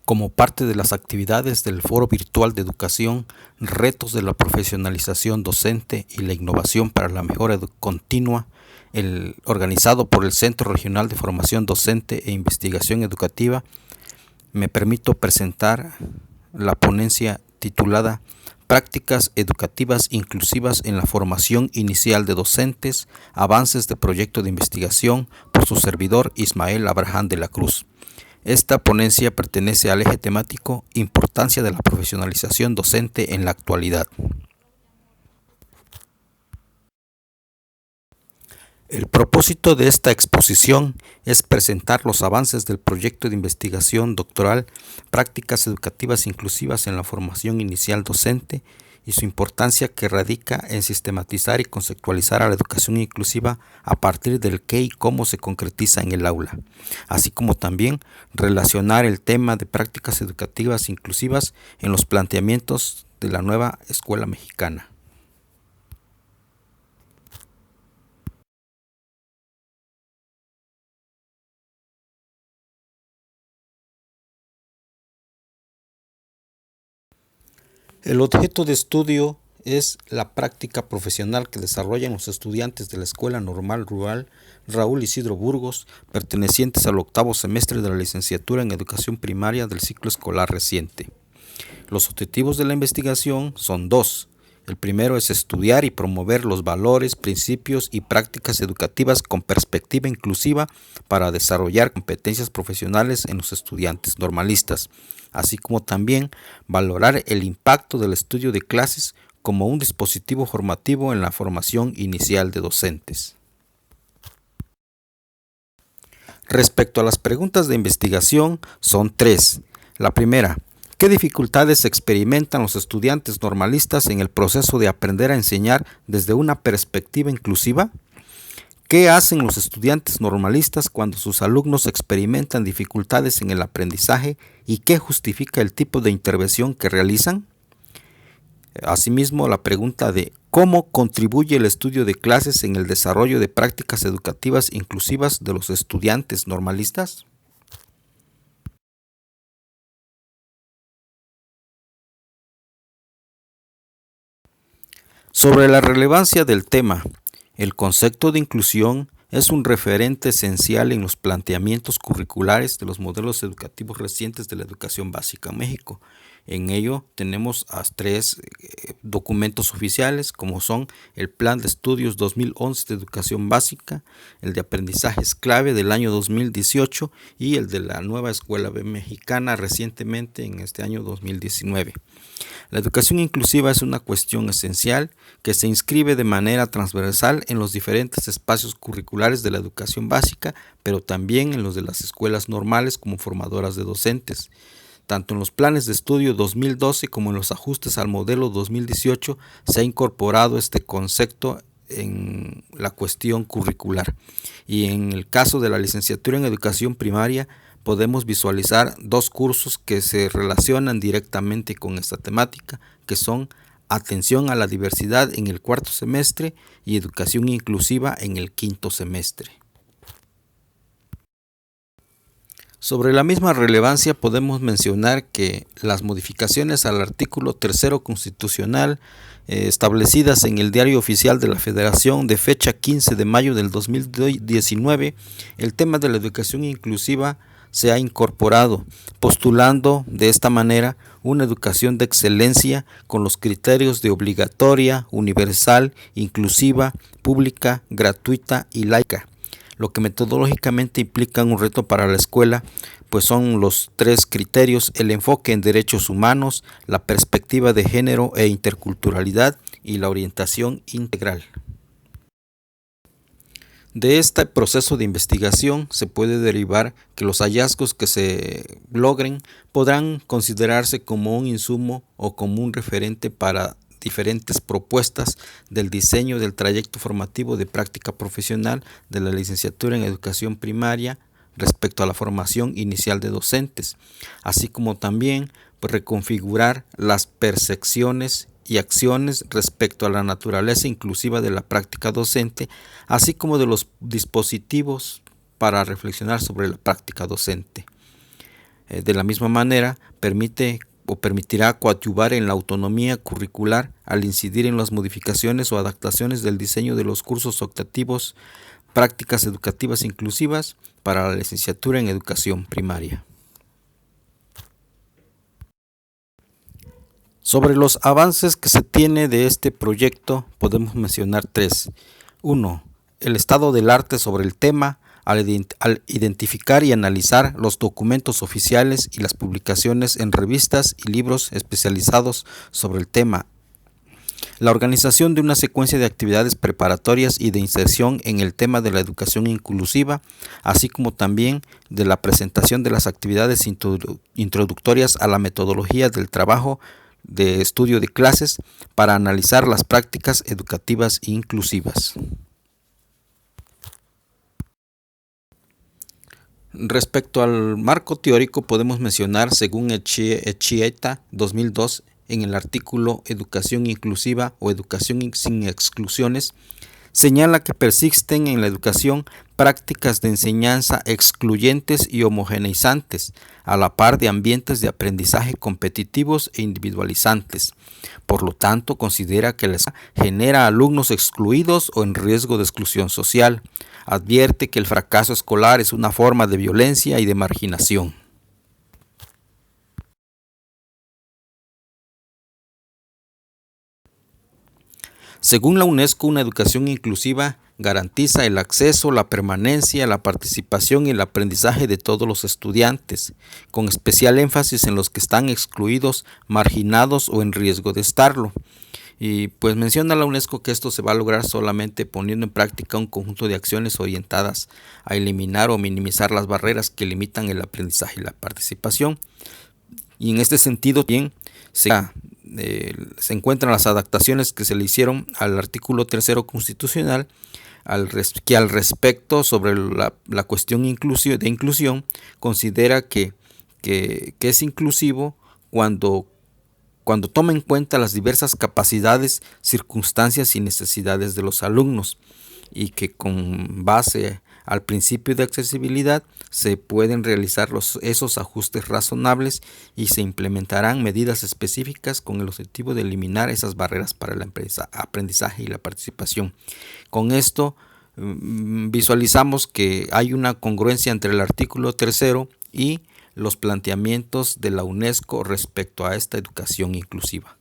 Como parte de las actividades del Foro Virtual de Educación, Retos de la Profesionalización Docente y la Innovación para la Mejora Continua, organizado por el Centro Regional de Formación Docente e Investigación Educativa, me permito presentar la ponencia titulada Prácticas Educativas Inclusivas en la Formación Inicial de Docentes, Avances de Proyecto de Investigación, por su servidor Ismael Abraham de la Cruz. Esta ponencia pertenece al eje temático Importancia de la profesionalización docente en la actualidad. El propósito de esta exposición es presentar los avances del proyecto de investigación doctoral Prácticas Educativas Inclusivas en la Formación Inicial Docente y su importancia que radica en sistematizar y conceptualizar a la educación inclusiva a partir del qué y cómo se concretiza en el aula, así como también relacionar el tema de prácticas educativas inclusivas en los planteamientos de la nueva escuela mexicana. El objeto de estudio es la práctica profesional que desarrollan los estudiantes de la Escuela Normal Rural Raúl Isidro Burgos, pertenecientes al octavo semestre de la licenciatura en Educación Primaria del ciclo escolar reciente. Los objetivos de la investigación son dos. El primero es estudiar y promover los valores, principios y prácticas educativas con perspectiva inclusiva para desarrollar competencias profesionales en los estudiantes normalistas, así como también valorar el impacto del estudio de clases como un dispositivo formativo en la formación inicial de docentes. Respecto a las preguntas de investigación, son tres. La primera, ¿qué dificultades experimentan los estudiantes normalistas en el proceso de aprender a enseñar desde una perspectiva inclusiva? ¿Qué hacen los estudiantes normalistas cuando sus alumnos experimentan dificultades en el aprendizaje y qué justifica el tipo de intervención que realizan? Asimismo, la pregunta de ¿cómo contribuye el estudio de clases en el desarrollo de prácticas educativas inclusivas de los estudiantes normalistas? Sobre la relevancia del tema, el concepto de inclusión es un referente esencial en los planteamientos curriculares de los modelos educativos recientes de la educación básica en México. En ello tenemos a tres documentos oficiales, como son el Plan de Estudios 2011 de Educación Básica, el de Aprendizajes Clave del año 2018 y el de la Nueva Escuela Mexicana recientemente en este año 2019. La educación inclusiva es una cuestión esencial que se inscribe de manera transversal en los diferentes espacios curriculares de la educación básica, pero también en los de las escuelas normales como formadoras de docentes. Tanto en los planes de estudio 2012 como en los ajustes al modelo 2018 se ha incorporado este concepto en la cuestión curricular. Y en el caso de la licenciatura en educación primaria, podemos visualizar dos cursos que se relacionan directamente con esta temática, que son Atención a la Diversidad en el cuarto semestre y Educación Inclusiva en el quinto semestre. Sobre la misma relevancia podemos mencionar que las modificaciones al artículo 3 constitucional establecidas en el Diario Oficial de la Federación de fecha 15 de mayo del 2019, el tema de la educación inclusiva se ha incorporado, postulando de esta manera una educación de excelencia con los criterios de obligatoria, universal, inclusiva, pública, gratuita y laica, lo que metodológicamente implica un reto para la escuela, pues son los tres criterios: el enfoque en derechos humanos, la perspectiva de género e interculturalidad y la orientación integral. De este proceso de investigación se puede derivar que los hallazgos que se logren podrán considerarse como un insumo o como un referente para diferentes propuestas del diseño del trayecto formativo de práctica profesional de la licenciatura en educación primaria respecto a la formación inicial de docentes, así como también reconfigurar las percepciones y acciones respecto a la naturaleza inclusiva de la práctica docente, así como de los dispositivos para reflexionar sobre la práctica docente. De la misma manera, permitirá coadyuvar en la autonomía curricular al incidir en las modificaciones o adaptaciones del diseño de los cursos optativos, prácticas educativas inclusivas para la licenciatura en educación primaria. Sobre los avances que se tiene de este proyecto podemos mencionar tres. 1. El estado del arte sobre el tema al identificar y analizar los documentos oficiales y las publicaciones en revistas y libros especializados sobre el tema. La organización de una secuencia de actividades preparatorias y de inserción en el tema de la educación inclusiva, así como también de la presentación de las actividades introductorias a la metodología del trabajo de estudio de clases para analizar las prácticas educativas inclusivas. Respecto al marco teórico, podemos mencionar, según Echieta 2002, en el artículo Educación inclusiva o educación sin exclusiones, señala que persisten en la educación prácticas de enseñanza excluyentes y homogeneizantes, a la par de ambientes de aprendizaje competitivos e individualizantes. Por lo tanto, considera que la escuela genera alumnos excluidos o en riesgo de exclusión social. Advierte que el fracaso escolar es una forma de violencia y de marginación. Según la UNESCO, una educación inclusiva garantiza el acceso, la permanencia, la participación y el aprendizaje de todos los estudiantes, con especial énfasis en los que están excluidos, marginados o en riesgo de estarlo. Y pues menciona la UNESCO que esto se va a lograr solamente poniendo en práctica un conjunto de acciones orientadas a eliminar o minimizar las barreras que limitan el aprendizaje y la participación. Y en este sentido bien se encuentran las adaptaciones que se le hicieron al artículo 3 constitucional, que al respecto sobre la cuestión de inclusión considera que es inclusivo cuando toma en cuenta las diversas capacidades, circunstancias y necesidades de los alumnos, y que con base al principio de accesibilidad se pueden realizar esos ajustes razonables y se implementarán medidas específicas con el objetivo de eliminar esas barreras para el aprendizaje y la participación. Con esto visualizamos que hay una congruencia entre el artículo 3 y los planteamientos de la UNESCO respecto a esta educación inclusiva.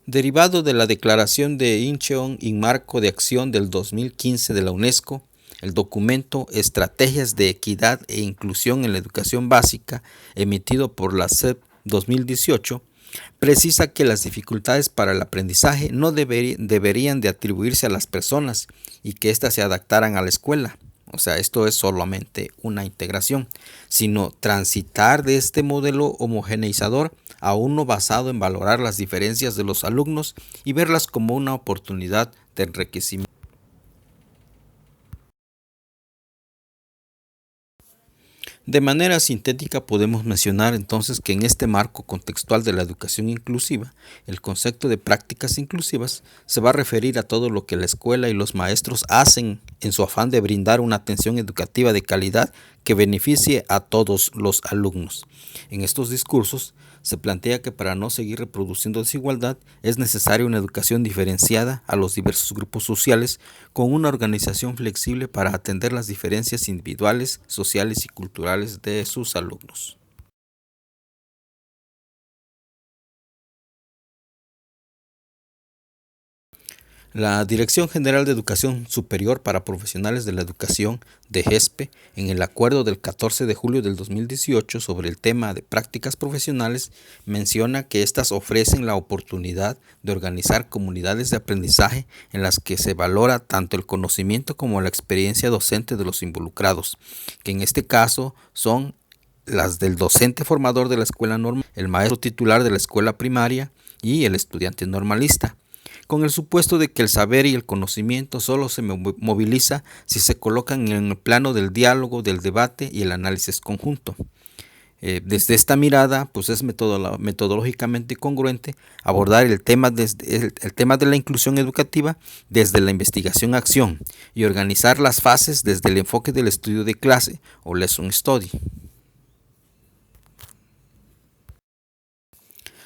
Derivado de la Declaración de Incheon y Marco de Acción del 2015 de la UNESCO, el documento Estrategias de Equidad e Inclusión en la Educación Básica, emitido por la SEP 2018, precisa que las dificultades para el aprendizaje no deberían de atribuirse a las personas y que éstas se adaptaran a la escuela. O sea, esto es solamente una integración, sino transitar de este modelo homogeneizador a uno basado en valorar las diferencias de los alumnos y verlas como una oportunidad de enriquecimiento. De manera sintética podemos mencionar entonces que en este marco contextual de la educación inclusiva, el concepto de prácticas inclusivas se va a referir a todo lo que la escuela y los maestros hacen en su afán de brindar una atención educativa de calidad que beneficie a todos los alumnos. En estos discursos se plantea que para no seguir reproduciendo desigualdad es necesaria una educación diferenciada a los diversos grupos sociales con una organización flexible para atender las diferencias individuales, sociales y culturales de sus alumnos. La Dirección General de Educación Superior para Profesionales de la Educación de GESPE, en el acuerdo del 14 de julio del 2018 sobre el tema de prácticas profesionales, menciona que éstas ofrecen la oportunidad de organizar comunidades de aprendizaje en las que se valora tanto el conocimiento como la experiencia docente de los involucrados, que en este caso son las del docente formador de la escuela normal, el maestro titular de la escuela primaria y el estudiante normalista, con el supuesto de que el saber y el conocimiento solo se moviliza si se colocan en el plano del diálogo, del debate y el análisis conjunto. Desde esta mirada, pues es metodológicamente congruente abordar el tema de la inclusión educativa desde la investigación-acción y organizar las fases desde el enfoque del estudio de clase o lesson study.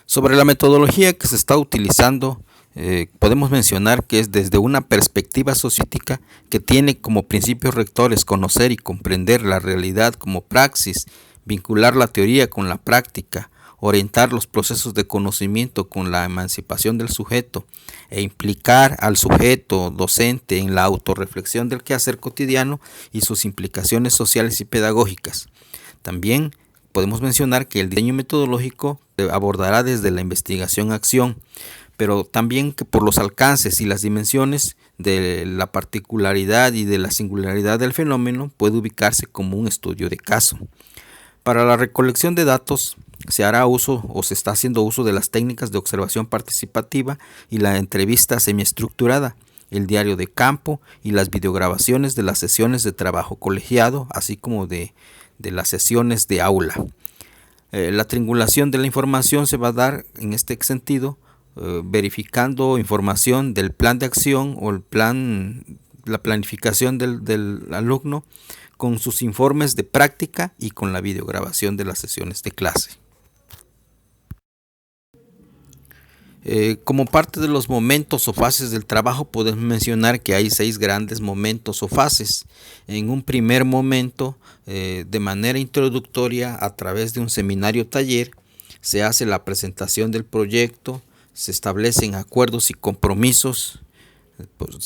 Sobre la metodología que se está utilizando, podemos mencionar que es desde una perspectiva sociética que tiene como principios rectores conocer y comprender la realidad como praxis, vincular la teoría con la práctica, orientar los procesos de conocimiento con la emancipación del sujeto e implicar al sujeto docente en la autorreflexión del quehacer cotidiano y sus implicaciones sociales y pedagógicas. También podemos mencionar que el diseño metodológico abordará desde la investigación-acción, pero también que por los alcances y las dimensiones de la particularidad y de la singularidad del fenómeno puede ubicarse como un estudio de caso. Para la recolección de datos se hará uso o se está haciendo uso de las técnicas de observación participativa y la entrevista semiestructurada, el diario de campo y las videograbaciones de las sesiones de trabajo colegiado, así como de las sesiones de aula. La triangulación de la información se va a dar en este sentido, verificando información del plan de acción o la planificación del alumno con sus informes de práctica y con la videograbación de las sesiones de clase. Como parte de los momentos o fases del trabajo, podemos mencionar que hay 6 grandes momentos o fases. En un primer momento, de manera introductoria, a través de un seminario taller, se hace la presentación del proyecto, se establecen acuerdos y compromisos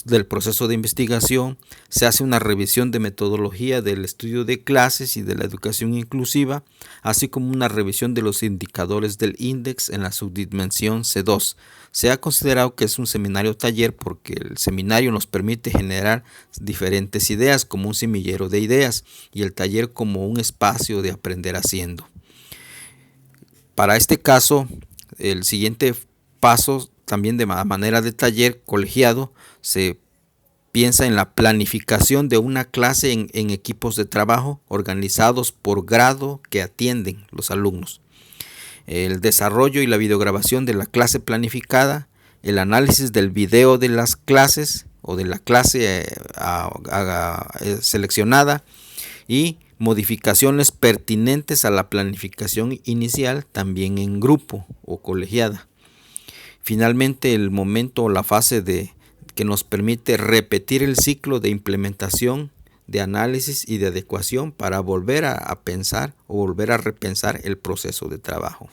del proceso de investigación, se hace una revisión de metodología del estudio de clases y de la educación inclusiva, así como una revisión de los indicadores del índice en la subdimensión C2. Se ha considerado que es un seminario taller porque el seminario nos permite generar diferentes ideas como un semillero de ideas y el taller como un espacio de aprender haciendo. Para este caso, el siguiente paso, también de manera de taller colegiado, se piensa en la planificación de una clase en equipos de trabajo organizados por grado que atienden los alumnos. El desarrollo y la videograbación de la clase planificada, el análisis del video de las clases o de la clase seleccionada y modificaciones pertinentes a la planificación inicial también en grupo o colegiada. Finalmente, el momento o la fase que nos permite repetir el ciclo de implementación, de análisis y de adecuación para volver a pensar o volver a repensar el proceso de trabajo.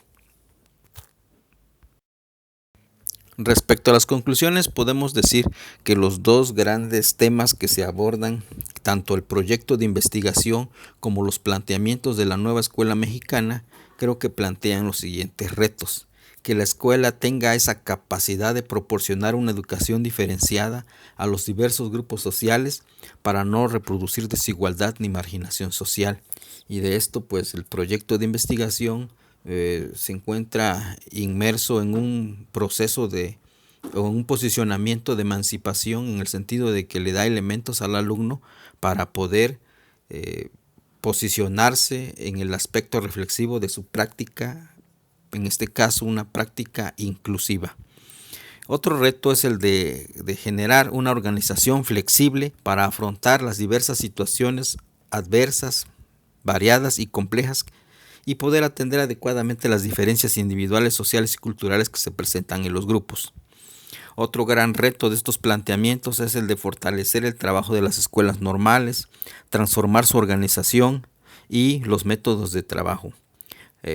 Respecto a las conclusiones, podemos decir que los 2 grandes temas que se abordan, tanto el proyecto de investigación como los planteamientos de la nueva escuela mexicana, creo que plantean los siguientes retos. Que la escuela tenga esa capacidad de proporcionar una educación diferenciada a los diversos grupos sociales para no reproducir desigualdad ni marginación social. Y de esto, pues, el proyecto de investigación se encuentra inmerso en un proceso o un posicionamiento de emancipación en el sentido de que le da elementos al alumno para poder posicionarse en el aspecto reflexivo de su práctica, en este caso una práctica inclusiva. Otro reto es el de generar una organización flexible para afrontar las diversas situaciones adversas, variadas y complejas y poder atender adecuadamente las diferencias individuales, sociales y culturales que se presentan en los grupos. Otro gran reto de estos planteamientos es el de fortalecer el trabajo de las escuelas normales, transformar su organización y los métodos de trabajo.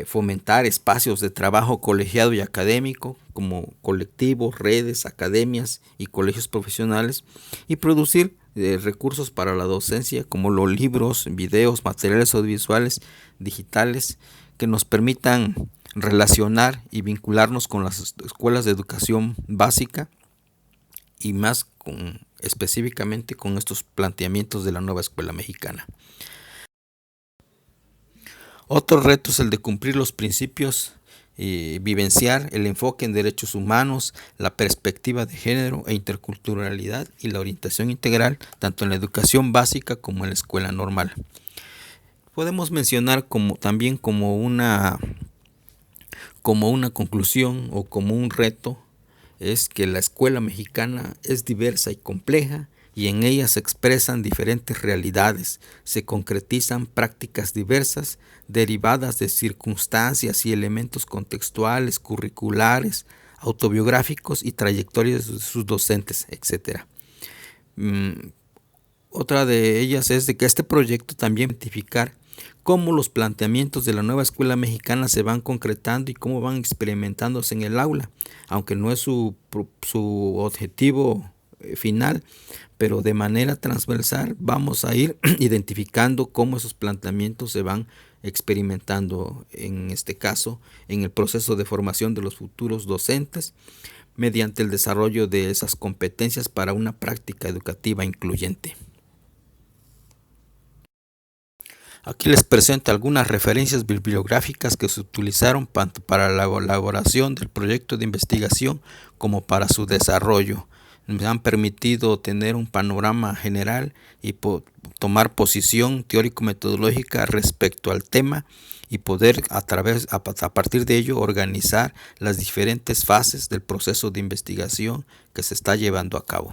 Fomentar espacios de trabajo colegiado y académico como colectivos, redes, academias y colegios profesionales y producir recursos para la docencia como los libros, videos, materiales audiovisuales, digitales que nos permitan relacionar y vincularnos con las escuelas de educación básica y más específicamente con estos planteamientos de la nueva escuela mexicana. Otro reto es el de cumplir los principios y vivenciar el enfoque en derechos humanos, la perspectiva de género e interculturalidad y la orientación integral tanto en la educación básica como en la escuela normal. Podemos mencionar también como una conclusión o como un reto es que la escuela mexicana es diversa y compleja y en ella se expresan diferentes realidades, se concretizan prácticas diversas derivadas de circunstancias y elementos contextuales, curriculares, autobiográficos y trayectorias de sus docentes, etc. Otra de ellas es de que este proyecto también identificar cómo los planteamientos de la nueva escuela mexicana se van concretando y cómo van experimentándose en el aula, aunque no es su objetivo final, pero de manera transversal vamos a ir identificando cómo esos planteamientos se van experimentando, en este caso, en el proceso de formación de los futuros docentes, mediante el desarrollo de esas competencias para una práctica educativa incluyente. Aquí les presento algunas referencias bibliográficas que se utilizaron tanto para la elaboración del proyecto de investigación como para su desarrollo. Me han permitido tener un panorama general y tomar posición teórico-metodológica respecto al tema y poder a partir de ello organizar las diferentes fases del proceso de investigación que se está llevando a cabo.